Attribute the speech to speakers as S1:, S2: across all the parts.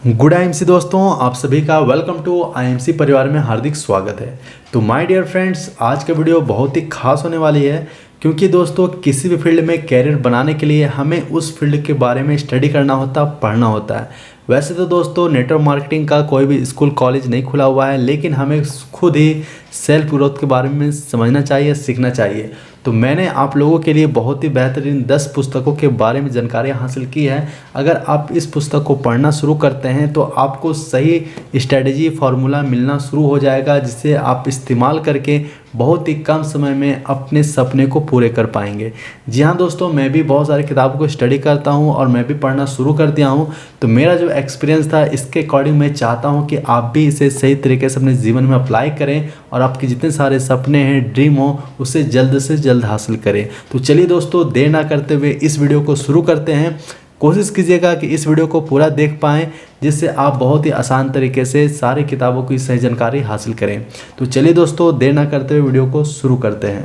S1: Good IMC दोस्तों, आप सभी का वेलकम टू आईएमसी परिवार में हार्दिक स्वागत है। तो माय डियर फ्रेंड्स, आज का वीडियो बहुत ही खास होने वाली है क्योंकि दोस्तों किसी भी फील्ड में कैरियर बनाने के लिए हमें उस फील्ड के बारे में स्टडी करना होता, पढ़ना होता है। वैसे तो दोस्तों नेटवर्क मार्केटिंग का कोई भी स्कूल कॉलेज नहीं खुला हुआ है, लेकिन हमें खुद ही सेल्फ ग्रोथ के बारे में समझना चाहिए, सीखना चाहिए। तो मैंने आप लोगों के लिए बहुत ही बेहतरीन 10 पुस्तकों के बारे में जानकारी हासिल की है। अगर आप इस पुस्तक को पढ़ना शुरू करते हैं तो आपको सही स्ट्रेटजी फार्मूला मिलना शुरू हो जाएगा, जिससे आप इस्तेमाल करके बहुत ही कम समय में अपने सपने को पूरे कर पाएंगे। जी हाँ दोस्तों, मैं भी बहुत सारी किताबों को स्टडी करता हूँ और मैं भी पढ़ना शुरू कर दिया हूँ। तो मेरा जो एक्सपीरियंस था इसके अकॉर्डिंग मैं चाहता हूँ कि आप भी इसे सही तरीके से अपने जीवन में अप्लाई करें और आपके जितने सारे सपने हैं, ड्रीम हो, उसे जल्द से जल्द हासिल करें। तो चलिए दोस्तों, देर ना करते हुए इस वीडियो को शुरू करते हैं। कोशिश कीजिएगा कि इस वीडियो को पूरा देख पाएँ, जिससे आप बहुत ही आसान तरीके से सारी किताबों की सही जानकारी हासिल करें। तो चलिए दोस्तों, देर ना करते हुए वीडियो को शुरू करते हैं।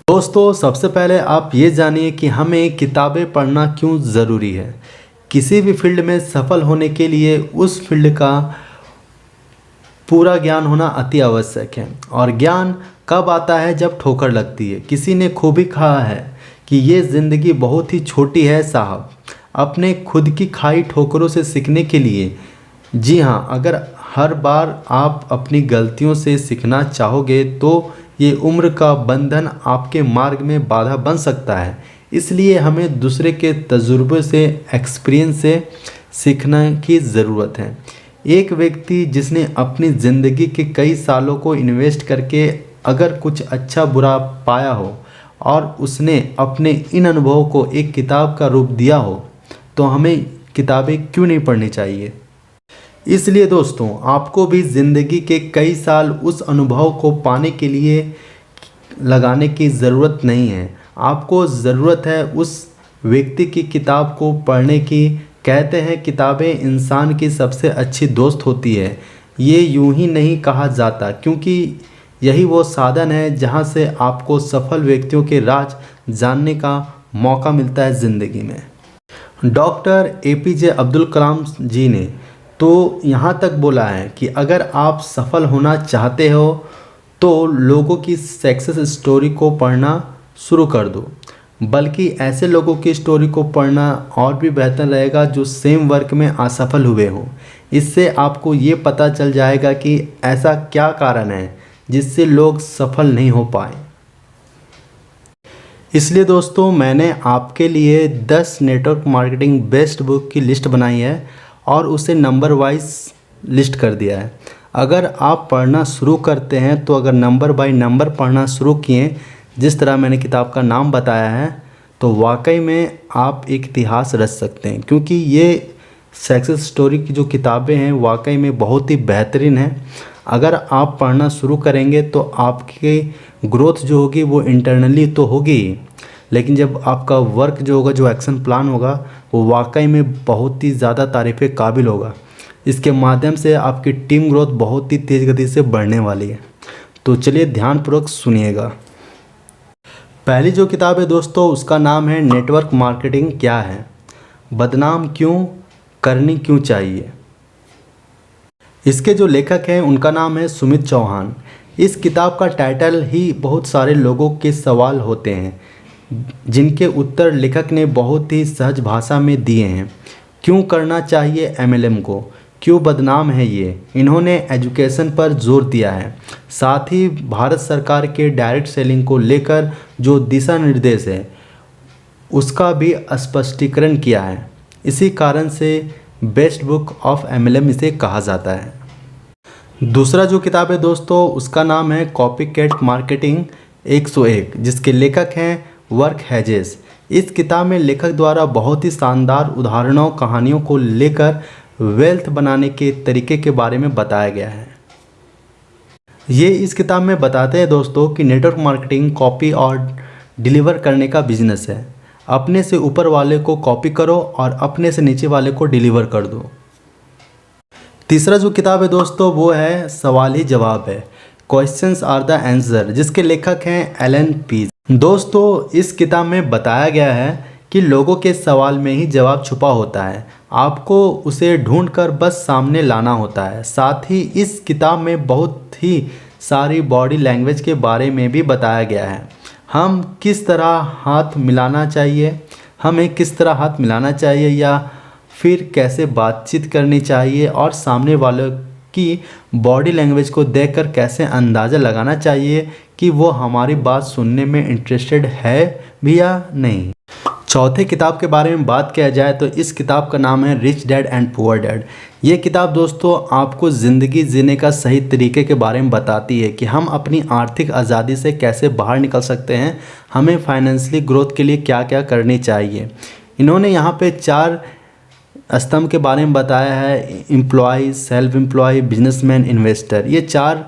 S1: दोस्तों सबसे पहले आप ये जानिए कि हमें किताबें पढ़ना क्यों ज़रूरी है। किसी भी फील्ड में सफल होने के लिए उस फील्ड का पूरा ज्ञान होना अति आवश्यक है। और ज्ञान कब आता है? जब ठोकर लगती है। किसी ने खूब ही कहा है कि ये ज़िंदगी बहुत ही छोटी है साहब, अपने खुद की खाई ठोकरों से सीखने के लिए। जी हाँ, अगर हर बार आप अपनी गलतियों से सीखना चाहोगे तो ये उम्र का बंधन आपके मार्ग में बाधा बन सकता है। इसलिए हमें दूसरे के तजुर्बे से, एक्सपीरियंस से सीखने की ज़रूरत है। एक व्यक्ति जिसने अपनी ज़िंदगी के कई सालों को इन्वेस्ट करके अगर कुछ अच्छा बुरा पाया हो और उसने अपने इन अनुभवों को एक किताब का रूप दिया हो, तो हमें किताबें क्यों नहीं पढ़नी चाहिए। इसलिए दोस्तों आपको भी ज़िंदगी के कई साल उस अनुभव को पाने के लिए लगाने की ज़रूरत नहीं है। आपको ज़रूरत है उस व्यक्ति की किताब को पढ़ने की। कहते हैं किताबें इंसान की सबसे अच्छी दोस्त होती है। ये यूं ही नहीं कहा जाता, क्योंकि यही वो साधन है जहां से आपको सफल व्यक्तियों के राज जानने का मौका मिलता है ज़िंदगी में। डॉक्टर APJ अब्दुल कलाम जी ने तो यहाँ तक बोला है कि अगर आप सफल होना चाहते हो तो लोगों की सक्सेस स्टोरी को पढ़ना शुरू कर दो। बल्कि ऐसे लोगों की स्टोरी को पढ़ना और भी बेहतर रहेगा जो सेम वर्क में असफल हुए हों। इससे आपको ये पता चल जाएगा कि ऐसा क्या कारण है जिससे लोग सफल नहीं हो पाए। इसलिए दोस्तों मैंने आपके लिए 10 नेटवर्क मार्केटिंग बेस्ट बुक की लिस्ट बनाई है और उसे नंबर वाइज लिस्ट कर दिया है। अगर आप पढ़ना शुरू करते हैं तो अगर नंबर बाय नंबर पढ़ना शुरू किए, जिस तरह मैंने किताब का नाम बताया है, तो वाकई में आप एक इतिहास रच सकते हैं। क्योंकि ये सक्सेस स्टोरी की जो किताबें हैं वाकई में बहुत ही बेहतरीन है। अगर आप पढ़ना शुरू करेंगे तो आपकी ग्रोथ जो होगी वो इंटरनली तो होगी, लेकिन जब आपका वर्क जो होगा, जो एक्शन प्लान होगा, वो वाकई में बहुत ही ज़्यादा तारीफ़ काबिल होगा। इसके माध्यम से आपकी टीम ग्रोथ बहुत ही तेज़ गति से बढ़ने वाली है। तो चलिए ध्यानपूर्वक सुनिएगा। पहली जो किताब है दोस्तों उसका नाम है नेटवर्क मार्केटिंग क्या है, बदनाम क्यों, करनी क्यों चाहिए। इसके जो लेखक हैं उनका नाम है सुमित चौहान। इस किताब का टाइटल ही बहुत सारे लोगों के सवाल होते हैं जिनके उत्तर लेखक ने बहुत ही सहज भाषा में दिए हैं। क्यों करना चाहिए MLM को, क्यों बदनाम है ये, इन्होंने एजुकेशन पर जोर दिया है। साथ ही भारत सरकार के डायरेक्ट सेलिंग को लेकर जो दिशा निर्देश है उसका भी स्पष्टीकरण किया है। इसी कारण से बेस्ट बुक ऑफ MLM इसे कहा जाता है। दूसरा जो किताब है दोस्तों उसका नाम है कॉपीकैट मार्केटिंग 101, जिसके लेखक हैं वर्क हेजेस। इस किताब में लेखक द्वारा बहुत ही शानदार उदाहरणों, कहानियों को लेकर वेल्थ बनाने के तरीके के बारे में बताया गया है। ये इस किताब में बताते हैं दोस्तों कि नेटवर्क मार्केटिंग कॉपी और डिलीवर करने का बिजनेस है। अपने से ऊपर वाले को कॉपी करो और अपने से नीचे वाले को डिलीवर कर दो। तीसरा जो किताब है दोस्तों वो है सवाल ही जवाब है, क्वेश्चंस आर द आंसर, जिसके लेखक हैं एलन पीज। दोस्तों इस किताब में बताया गया है कि लोगों के सवाल में ही जवाब छुपा होता है। आपको उसे ढूंढकर बस सामने लाना होता है। साथ ही इस किताब में बहुत ही सारी बॉडी लैंग्वेज के बारे में भी बताया गया है। हम किस तरह हाथ मिलाना चाहिए, हमें किस तरह हाथ मिलाना चाहिए या फिर कैसे बातचीत करनी चाहिए और सामने वालों की बॉडी लैंग्वेज को देखकर कैसे अंदाज़ा लगाना चाहिए कि वो हमारी बात सुनने में इंटरेस्टेड है भी या नहीं। चौथे किताब के बारे में बात किया जाए तो इस किताब का नाम है rich dad and poor dad. ये किताब दोस्तों आपको ज़िंदगी जीने का सही तरीके के बारे में बताती है कि हम अपनी आर्थिक आज़ादी से कैसे बाहर निकल सकते हैं, हमें फाइनेंशियली ग्रोथ के लिए क्या क्या करनी चाहिए। इन्होंने यहाँ पे 4 स्तंभ के बारे में बताया है, employ, self employ, businessman, investor. ये 4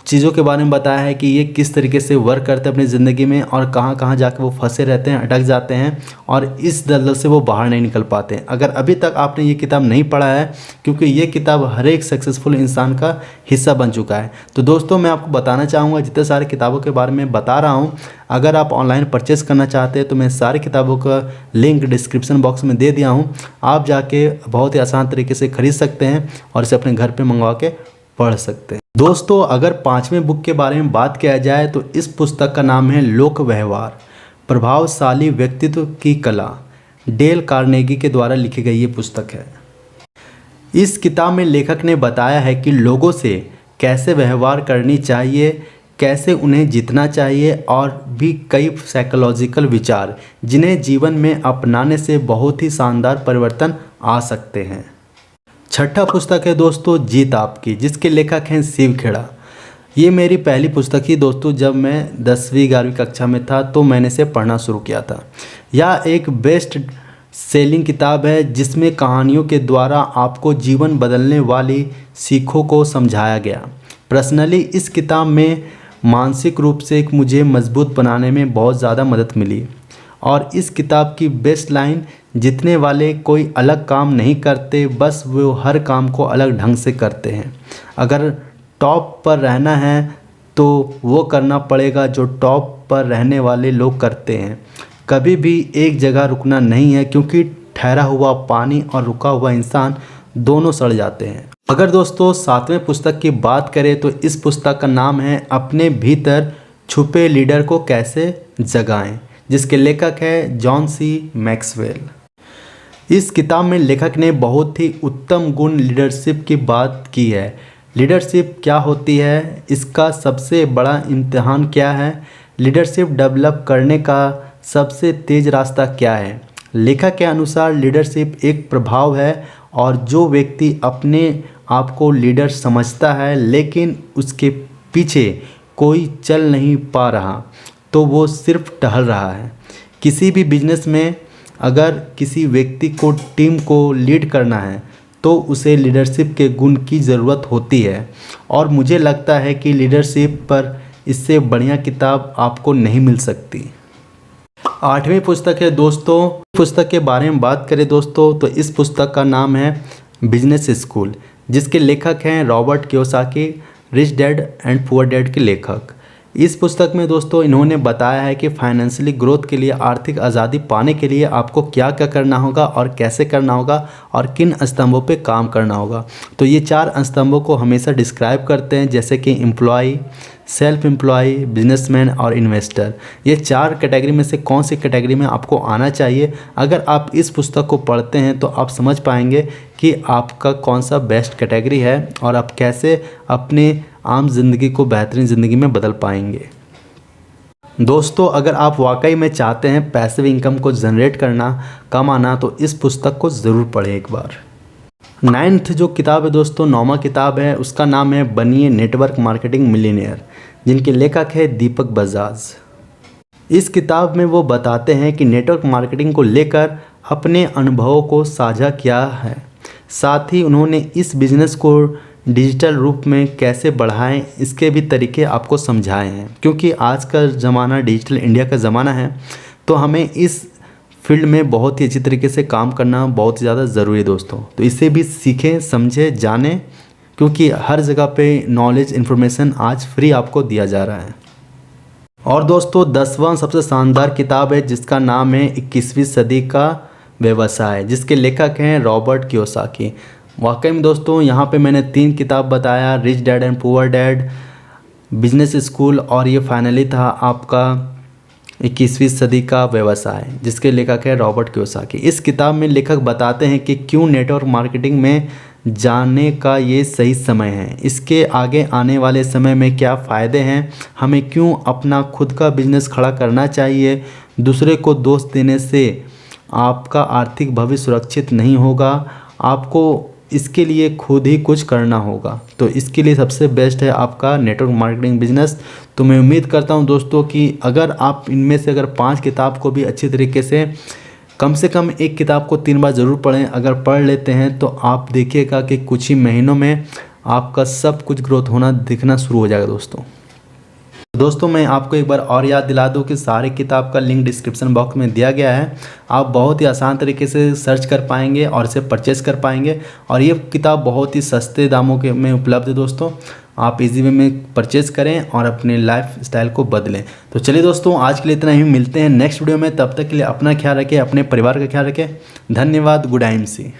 S1: चीज़ों के बारे में बताया है कि ये किस तरीके से वर्क करते हैं अपनी ज़िंदगी में और कहाँ कहाँ जाकर वो फंसे रहते हैं, अटक जाते हैं और इस दलदल से वो बाहर नहीं निकल पाते हैं। अगर अभी तक आपने ये किताब नहीं पढ़ा है, क्योंकि ये किताब हर एक सक्सेसफुल इंसान का हिस्सा बन चुका है, तो दोस्तों मैं आपको बताना चाहूँगा जितने सारे किताबों के बारे में बता रहा हूँ, अगर आप ऑनलाइन परचेज़ करना चाहते हैं तो मैं सारी किताबों का लिंक डिस्क्रिप्शन बॉक्स में दे दिया हूँ। आप जाके बहुत ही आसान तरीके से ख़रीद सकते हैं और इसे अपने घर पर मंगवा के पढ़ सकते हैं। दोस्तों अगर 5वें बुक के बारे में बात किया जाए तो इस पुस्तक का नाम है लोक व्यवहार, प्रभावशाली व्यक्तित्व की कला। डेल कार्नेगी के द्वारा लिखी गई ये पुस्तक है। इस किताब में लेखक ने बताया है कि लोगों से कैसे व्यवहार करनी चाहिए, कैसे उन्हें जीतना चाहिए और भी कई साइकोलॉजिकल विचार जिन्हें जीवन में अपनाने से बहुत ही शानदार परिवर्तन आ सकते हैं। छठा पुस्तक है दोस्तों जीत आपकी, जिसके लेखक हैं शिव खेड़ा। ये मेरी पहली पुस्तक थी दोस्तों, जब मैं 10वीं 11वीं कक्षा में था तो मैंने इसे पढ़ना शुरू किया था। यह एक बेस्ट सेलिंग किताब है जिसमें कहानियों के द्वारा आपको जीवन बदलने वाली सीखों को समझाया गया। पर्सनली इस किताब में मानसिक रूप से मुझे मजबूत बनाने में बहुत ज़्यादा मदद मिली और इस किताब की बेस्ट लाइन, जीतने वाले कोई अलग काम नहीं करते, बस वो हर काम को अलग ढंग से करते हैं। अगर टॉप पर रहना है तो वो करना पड़ेगा जो टॉप पर रहने वाले लोग करते हैं। कभी भी एक जगह रुकना नहीं है, क्योंकि ठहरा हुआ पानी और रुका हुआ इंसान दोनों सड़ जाते हैं। अगर दोस्तों 7वें पुस्तक की बात करें तो इस पुस्तक का नाम है अपने भीतर छुपे लीडर को कैसे जगाएं, जिसके लेखक है जॉन सी मैक्सवेल। इस किताब में लेखक ने बहुत ही उत्तम गुण लीडरशिप की बात की है। लीडरशिप क्या होती है, इसका सबसे बड़ा इम्तिहान क्या है, लीडरशिप डेवलप करने का सबसे तेज़ रास्ता क्या है। लेखक के अनुसार लीडरशिप एक प्रभाव है और जो व्यक्ति अपने आप को लीडर समझता है लेकिन उसके पीछे कोई चल नहीं पा रहा तो वो सिर्फ टहल रहा है। किसी भी बिजनेस में अगर किसी व्यक्ति को टीम को लीड करना है तो उसे लीडरशिप के गुण की ज़रूरत होती है और मुझे लगता है कि लीडरशिप पर इससे बढ़िया किताब आपको नहीं मिल सकती। 8वीं पुस्तक है दोस्तों, पुस्तक के बारे में बात करें दोस्तों तो इस पुस्तक का नाम है बिजनेस स्कूल, जिसके लेखक हैं Robert Kiyosaki, rich dad and poor dad के लेखक। इस पुस्तक में दोस्तों इन्होंने बताया है कि फाइनेंशियली ग्रोथ के लिए, आर्थिक आज़ादी पाने के लिए आपको क्या क्या करना होगा और कैसे करना होगा और किन स्तंभों पे काम करना होगा। तो ये 4 स्तंभों को हमेशा डिस्क्राइब करते हैं, जैसे कि एम्प्लॉय, सेल्फ एम्प्लॉय, बिजनेसमैन और इन्वेस्टर। ये 4 कैटेगरी में से कौन सी कैटेगरी में आपको आना चाहिए। अगर आप इस पुस्तक को पढ़ते हैं तो आप समझ पाएंगे कि आपका कौन सा बेस्ट कैटेगरी है और आप कैसे अपने आम जिंदगी को बेहतरीन ज़िंदगी में बदल पाएंगे। दोस्तों अगर आप वाकई में चाहते हैं पैसिव इनकम को जनरेट करना, कमाना, तो इस पुस्तक को ज़रूर पढ़ें एक बार। 9th जो किताब है दोस्तों, 9वां किताब है, उसका नाम है बनिए नेटवर्क मार्केटिंग मिलियनेयर, जिनके लेखक है दीपक बजाज। इस किताब में वो बताते हैं कि नेटवर्क मार्केटिंग को लेकर अपने अनुभवों को साझा किया है। साथ ही उन्होंने इस बिज़नेस को डिजिटल रूप में कैसे बढ़ाएं, इसके भी तरीके आपको समझाए हैं। क्योंकि आज का ज़माना डिजिटल इंडिया का ज़माना है, तो हमें इस फील्ड में बहुत ही अच्छी तरीके से काम करना बहुत ज़्यादा ज़रूरी है दोस्तों। तो इसे भी सीखें, समझें, जानें, क्योंकि हर जगह पे नॉलेज इन्फॉर्मेशन आज फ्री आपको दिया जा रहा है। और दोस्तों 10वां सबसे शानदार किताब है जिसका नाम है 21वीं सदी का व्यवसाय, जिसके लेखक हैं रॉबर्ट कियोसाकी। वाकई में दोस्तों यहाँ पे मैंने 3 किताब बताया, rich dad and poor dad, business school, और ये फाइनली था आपका 21वीं सदी का व्यवसाय, जिसके लेखक है रॉबर्ट कियोसाकी। इस किताब में लेखक बताते हैं कि क्यों नेटवर्क मार्केटिंग में जाने का ये सही समय है, इसके आगे आने वाले समय में क्या फ़ायदे हैं, हमें क्यों अपना खुद का बिजनेस खड़ा करना चाहिए, दूसरे को दोष देने से आपका आर्थिक भविष्य सुरक्षित नहीं होगा, आपको इसके लिए खुद ही कुछ करना होगा। तो इसके लिए सबसे बेस्ट है आपका नेटवर्क मार्केटिंग बिजनेस। तो मैं उम्मीद करता हूं दोस्तों कि अगर आप इनमें से अगर 5 किताब को भी अच्छी तरीके से कम एक किताब को 3 बार ज़रूर पढ़ें। अगर पढ़ लेते हैं तो आप देखिएगा कि कुछ ही महीनों में आपका सब कुछ ग्रोथ होना दिखना शुरू हो जाएगा दोस्तों मैं आपको एक बार और याद दिला दूं कि सारे किताब का लिंक डिस्क्रिप्शन बॉक्स में दिया गया है। आप बहुत ही आसान तरीके से सर्च कर पाएंगे और इसे परचेस कर पाएंगे, और ये किताब बहुत ही सस्ते दामों के में उपलब्ध है दोस्तों। आप इजी वे में परचेस करें और अपने लाइफ स्टाइल को बदलें। तो चलिए दोस्तों आज के लिए इतना ही, मिलते हैं नेक्स्ट वीडियो में। तब तक के लिए अपना ख्याल रखें, अपने परिवार का ख्याल रखें। धन्यवाद। Good IMC।